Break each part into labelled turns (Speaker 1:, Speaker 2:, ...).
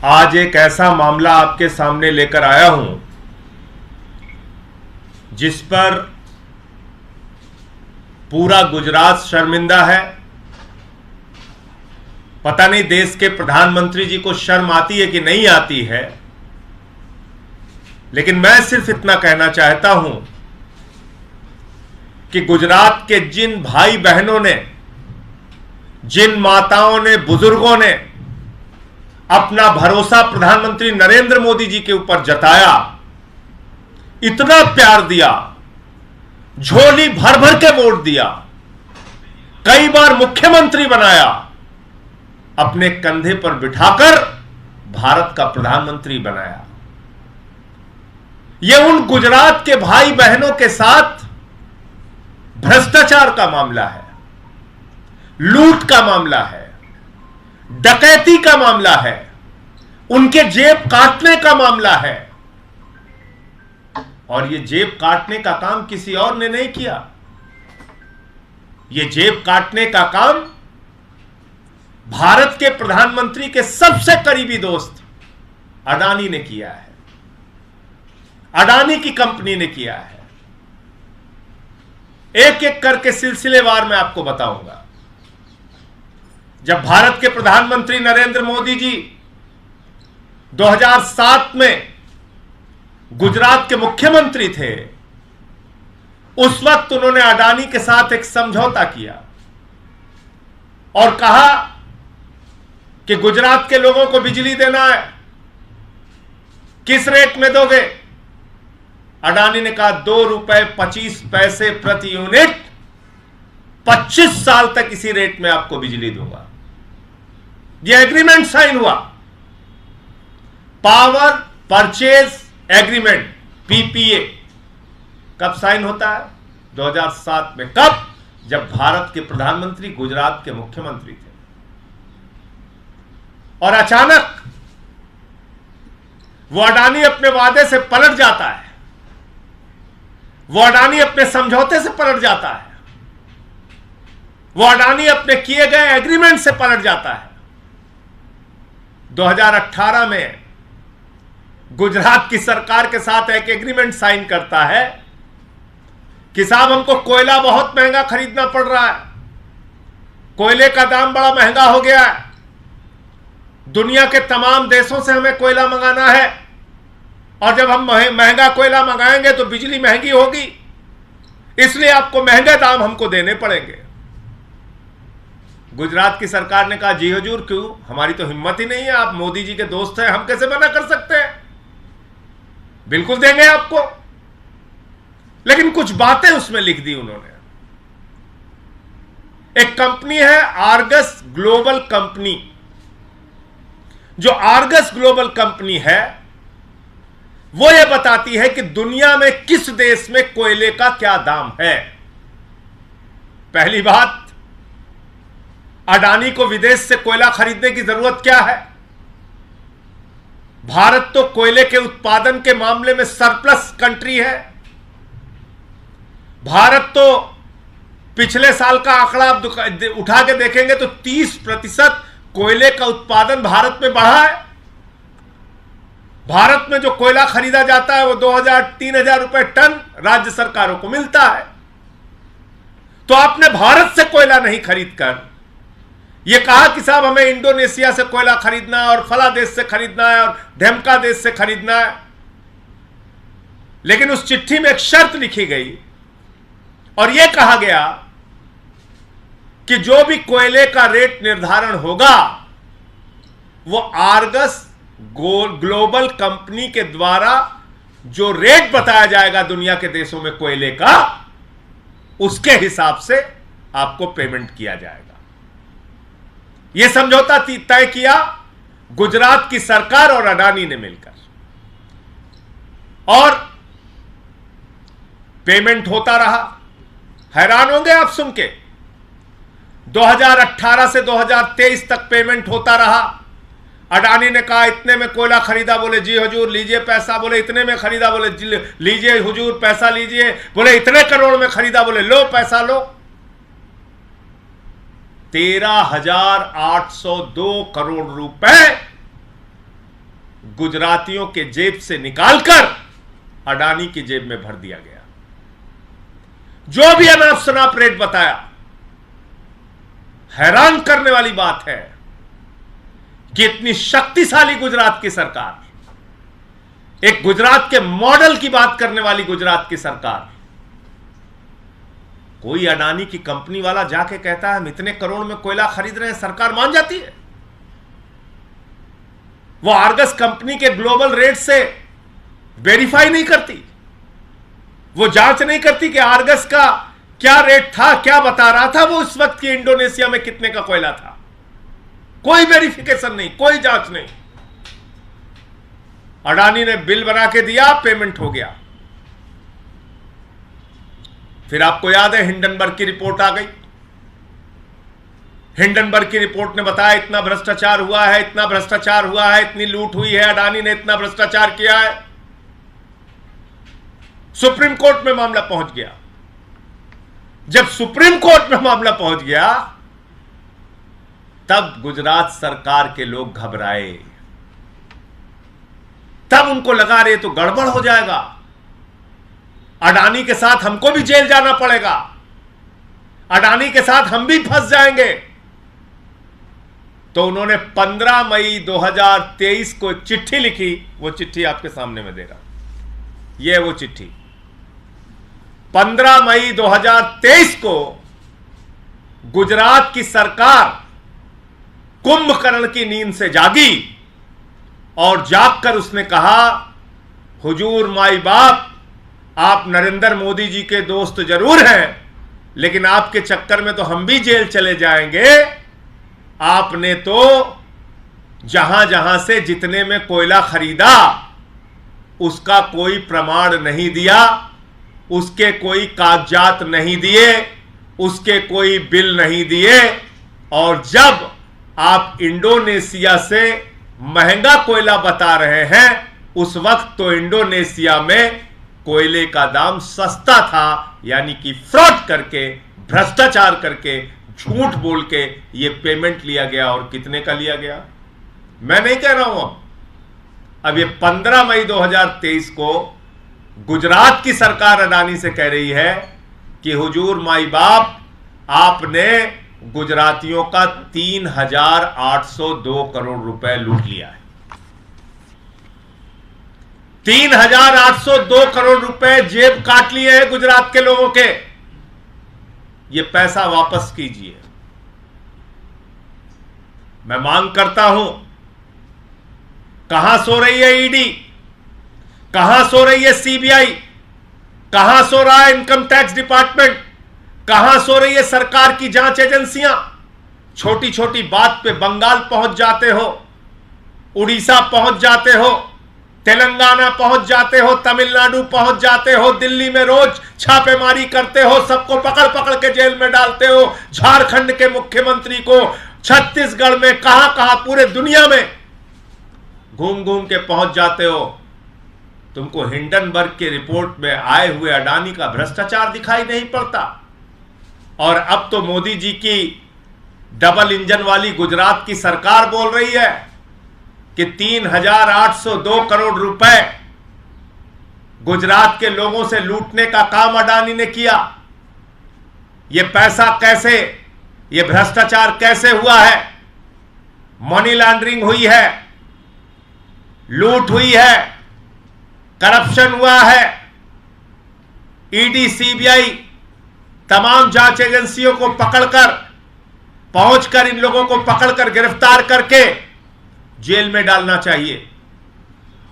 Speaker 1: आज एक ऐसा मामला आपके सामने लेकर आया हूं जिस पर पूरा गुजरात शर्मिंदा है। पता नहीं देश के प्रधानमंत्री जी को शर्म आती है कि नहीं आती है, लेकिन मैं सिर्फ इतना कहना चाहता हूं कि गुजरात के जिन भाई बहनों ने, जिन माताओं ने, बुजुर्गों ने अपना भरोसा प्रधानमंत्री नरेंद्र मोदी जी के ऊपर जताया, इतना प्यार दिया, झोली भर भर के वोट दिया, कई बार मुख्यमंत्री बनाया, अपने कंधे पर बिठाकर भारत का प्रधानमंत्री बनाया। यह उन गुजरात के भाई बहनों के साथ भ्रष्टाचार का मामला है, लूट का मामला है, डकैती का मामला है, उनके जेब काटने का मामला है। और यह जेब काटने का काम किसी और ने नहीं किया। यह जेब काटने का काम भारत के प्रधानमंत्री के सबसे करीबी दोस्त अडानी ने किया है, अडानी की कंपनी ने किया है। एक एक करके सिलसिलेवार मैं आपको बताऊंगा। जब भारत के प्रधानमंत्री नरेंद्र मोदी जी 2007 में गुजरात के मुख्यमंत्री थे, उस वक्त उन्होंने अडानी के साथ एक समझौता किया और कहा कि गुजरात के लोगों को बिजली देना है, किस रेट में दोगे? अडानी ने कहा 2 रुपए 25 पैसे प्रति यूनिट, 25 साल तक इसी रेट में आपको बिजली दूंगा। यह एग्रीमेंट साइन हुआ, पावर परचेज एग्रीमेंट, पीपीए। कब साइन होता है? 2007 में। कब? जब भारत के प्रधानमंत्री गुजरात के मुख्यमंत्री थे। और अचानक वो अडानी अपने वादे से पलट जाता है, वो अडानी अपने समझौते से पलट जाता है, वो अडानी अपने किए गए एग्रीमेंट से पलट जाता है। 2018 में गुजरात की सरकार के साथ एक एग्रीमेंट साइन करता है कि साहब हमको कोयला बहुत महंगा खरीदना पड़ रहा है, कोयले का दाम बड़ा महंगा हो गया है, दुनिया के तमाम देशों से हमें कोयला मंगाना है, और जब हम महंगा कोयला मंगाएंगे तो बिजली महंगी होगी, इसलिए आपको महंगे दाम हमको देने पड़ेंगे। गुजरात की सरकार ने कहा जी हुजूर, क्यों, हमारी तो हिम्मत ही नहीं है, आप मोदी जी के दोस्त हैं, हम कैसे मना कर सकते हैं, बिल्कुल देंगे आपको। लेकिन कुछ बातें उसमें लिख दी उन्होंने। एक कंपनी है आर्गस ग्लोबल कंपनी। जो आर्गस ग्लोबल कंपनी है वो ये बताती है कि दुनिया में किस देश में कोयले का क्या दाम है। पहली बात, अडानी को विदेश से कोयला खरीदने की जरूरत क्या है? भारत तो कोयले के उत्पादन के मामले में सरप्लस कंट्री है। भारत तो पिछले साल का आंकड़ा आप उठा के देखेंगे तो 30% कोयले का उत्पादन भारत में बढ़ा है। भारत में जो कोयला खरीदा जाता है वो 2000-3000 रुपए टन राज्य सरकारों को मिलता है। तो आपने भारत से कोयला नहीं खरीदकर ये कहा कि साहब हमें इंडोनेशिया से कोयला खरीदना है और फला देश से खरीदना है और ढेमका देश से खरीदना है। लेकिन उस चिट्ठी में एक शर्त लिखी गई और यह कहा गया कि जो भी कोयले का रेट निर्धारण होगा वो आर्गस ग्लोबल कंपनी के द्वारा जो रेट बताया जाएगा दुनिया के देशों में कोयले का, उसके हिसाब से आपको पेमेंट किया जाएगा। यह समझौता तय किया गुजरात की सरकार और अडानी ने मिलकर, और पेमेंट होता रहा। हैरान होंगे आप सुन के, 2018 से 2023 तक पेमेंट होता रहा। अडानी ने कहा इतने में कोयला खरीदा, बोले जी हुजूर लीजिए पैसा, बोले इतने में खरीदा, बोले लीजिए हुजूर पैसा लीजिए, बोले इतने करोड़ में खरीदा, बोले लो पैसा लो। 13,802 करोड़ रुपए गुजरातियों के जेब से निकालकर अडानी की जेब में भर दिया गया। जो भी अनाप शनाप रेट बताया, हैरान करने वाली बात है कि इतनी शक्तिशाली गुजरात की सरकार, एक गुजरात के मॉडल की बात करने वाली गुजरात की सरकार, कोई अडानी की कंपनी वाला जाके कहता है हम इतने करोड़ में कोयला खरीद रहे हैं, सरकार मान जाती है। वो आर्गस कंपनी के ग्लोबल रेट से वेरीफाई नहीं करती, वो जांच नहीं करती कि आर्गस का क्या रेट था, क्या बता रहा था वो उस वक्त की इंडोनेशिया में कितने का कोयला था। कोई वेरिफिकेशन नहीं, कोई जांच नहीं। अडानी ने बिल बना के दिया, पेमेंट हो गया। फिर आपको याद है हिंडनबर्ग की रिपोर्ट आ गई। हिंडनबर्ग की रिपोर्ट ने बताया इतना भ्रष्टाचार हुआ है, इतना भ्रष्टाचार हुआ है, इतनी लूट हुई है, अडानी ने इतना भ्रष्टाचार किया है। सुप्रीम कोर्ट में मामला पहुंच गया। जब सुप्रीम कोर्ट में मामला पहुंच गया तब गुजरात सरकार के लोग घबराए। तब उनको लगा रे तो गड़बड़ हो जाएगा, अडानी के साथ हमको भी जेल जाना पड़ेगा, अडानी के साथ हम भी फंस जाएंगे। तो उन्होंने 15 मई 2023 को एक चिट्ठी लिखी। वो चिट्ठी आपके सामने में दे रहा हूं, यह वो चिट्ठी। 15 मई 2023 को गुजरात की सरकार कुंभकर्ण की नींद से जागी और जागकर उसने कहा, हुजूर माई बाप, आप नरेंद्र मोदी जी के दोस्त जरूर हैं, लेकिन आपके चक्कर में तो हम भी जेल चले जाएंगे। आपने तो जहां जहां से जितने में कोयला खरीदा उसका कोई प्रमाण नहीं दिया, उसके कोई कागजात नहीं दिए, उसके कोई बिल नहीं दिए। और जब आप इंडोनेशिया से महंगा कोयला बता रहे हैं, उस वक्त तो इंडोनेशिया में कोयले का दाम सस्ता था। यानी कि फ्रॉड करके, भ्रष्टाचार करके, झूठ बोल के ये पेमेंट लिया गया। और कितने का लिया गया मैं नहीं कह रहा हूं। अब ये 15 मई 2023 को गुजरात की सरकार अडानी से कह रही है कि हुजूर माई बाप, आपने गुजरातियों का 3,802 करोड़ रुपए लूट लिया है। 3,802 करोड़ रुपए जेब काट लिए हैं गुजरात के लोगों के। ये पैसा वापस कीजिए। मैं मांग करता हूं, कहां सो रही है ईडी, कहां सो रही है सीबीआई, कहां सो रहा है इनकम टैक्स डिपार्टमेंट, कहां सो रही है सरकार की जांच एजेंसियां। छोटी छोटी बात पे बंगाल पहुंच जाते हो, उड़ीसा पहुंच जाते हो, तेलंगाना पहुंच जाते हो, तमिलनाडु पहुंच जाते हो, दिल्ली में रोज छापेमारी करते हो, सबको पकड़ पकड़ के जेल में डालते हो। झारखंड के मुख्यमंत्री को छत्तीसगढ़ में, कहां कहां पूरे दुनिया में घूम घूम के पहुंच जाते हो। तुमको हिंडनबर्ग की रिपोर्ट में आए हुए अडानी का भ्रष्टाचार दिखाई नहीं पड़ता। और अब तो मोदी जी की डबल इंजन वाली गुजरात की सरकार बोल रही है कि 3,802 करोड़ रुपए गुजरात के लोगों से लूटने का काम अडानी ने किया। यह पैसा कैसे, यह भ्रष्टाचार कैसे हुआ है? मनी लॉन्ड्रिंग हुई है, लूट हुई है, करप्शन हुआ है। ईडी, सीबीआई तमाम जांच एजेंसियों को पकड़कर, पहुंचकर इन लोगों को पकड़कर गिरफ्तार करके जेल में डालना चाहिए।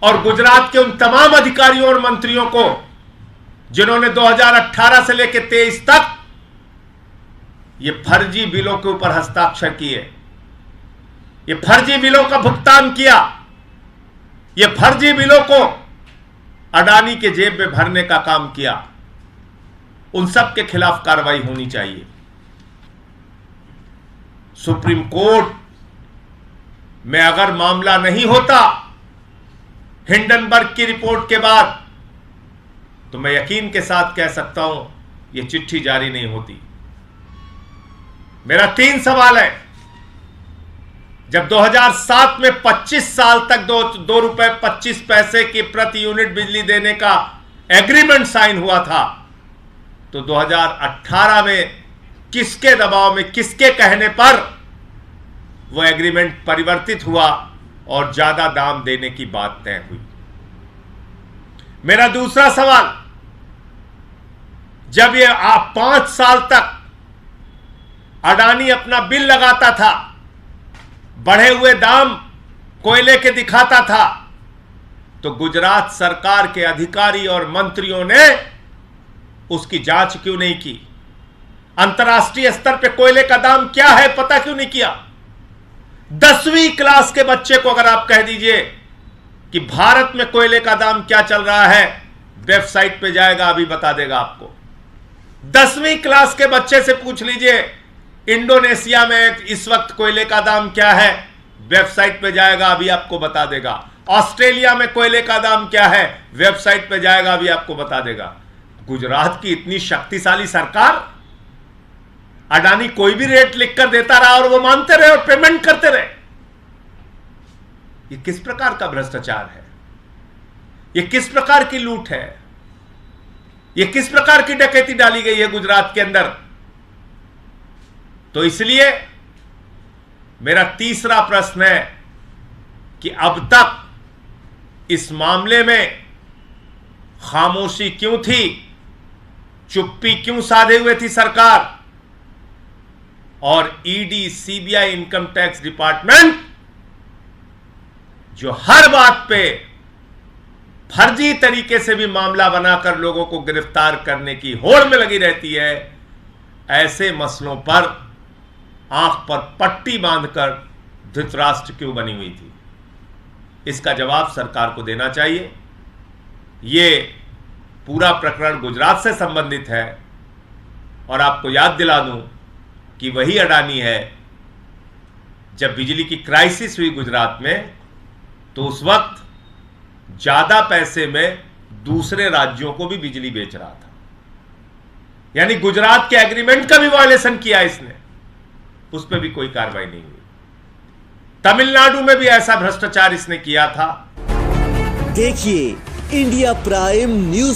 Speaker 1: और गुजरात के उन तमाम अधिकारियों और मंत्रियों को जिन्होंने 2018 से लेकर 23 तक ये फर्जी बिलों के ऊपर हस्ताक्षर किए, ये फर्जी बिलों का भुगतान किया, ये फर्जी बिलों को अडानी के जेब में भरने का काम किया, उन सब के खिलाफ कार्रवाई होनी चाहिए। सुप्रीम कोर्ट में अगर मामला नहीं होता हिंडनबर्ग की रिपोर्ट के बाद, तो मैं यकीन के साथ कह सकता हूं यह चिट्ठी जारी नहीं होती। मेरा 3 सवाल है। जब 2007 में 25 साल तक 2 रुपए 25 पैसे की प्रति यूनिट बिजली देने का एग्रीमेंट साइन हुआ था, तो 2018 में किसके दबाव में, किसके कहने पर वो एग्रीमेंट परिवर्तित हुआ और ज्यादा दाम देने की बात तय हुई? मेरा दूसरा सवाल, जब ये 5 साल तक अडानी अपना बिल लगाता था, बढ़े हुए दाम कोयले के दिखाता था, तो गुजरात सरकार के अधिकारी और मंत्रियों ने उसकी जांच क्यों नहीं की? अंतर्राष्ट्रीय स्तर पे कोयले का दाम क्या है पता क्यों नहीं किया? 10वीं क्लास के बच्चे को अगर आप कह दीजिए कि भारत में कोयले का दाम क्या चल रहा है, वेबसाइट पे जाएगा, अभी बता देगा आपको। 10वीं क्लास के बच्चे से पूछ लीजिए इंडोनेशिया में इस वक्त कोयले का दाम क्या है, वेबसाइट पे जाएगा, अभी आपको बता देगा। ऑस्ट्रेलिया में कोयले का दाम क्या है, वेबसाइट पे जाएगा, अभी आपको बता देगा। गुजरात की इतनी शक्तिशाली सरकार, अडानी कोई भी रेट लिखकर देता रहा और वो मानते रहे और पेमेंट करते रहे। ये किस प्रकार का भ्रष्टाचार है? ये किस प्रकार की लूट है? ये किस प्रकार की डकैती डाली गई है गुजरात के अंदर? तो इसलिए मेरा तीसरा प्रश्न है कि अब तक इस मामले में खामोशी क्यों थी, चुप्पी क्यों साधे हुए थी सरकार? और ED, CBI, income tax department जो हर बात पे फर्जी तरीके से भी मामला बनाकर लोगों को गिरफ्तार करने की होड़ में लगी रहती है, ऐसे मसलों पर आंख पर पट्टी बांधकर धृतराष्ट्र क्यों बनी हुई थी? इसका जवाब सरकार को देना चाहिए। यह पूरा प्रकरण गुजरात से संबंधित है और आपको याद दिला दूं कि वही अडानी है, जब बिजली की क्राइसिस हुई गुजरात में, तो उस वक्त ज्यादा पैसे में दूसरे राज्यों को भी बिजली बेच रहा था। यानी गुजरात के एग्रीमेंट का भी वायलेशन किया इसने, उस पर भी कोई कार्रवाई नहीं हुई। तमिलनाडु में भी ऐसा भ्रष्टाचार इसने किया था।
Speaker 2: देखिए इंडिया प्राइम न्यूज।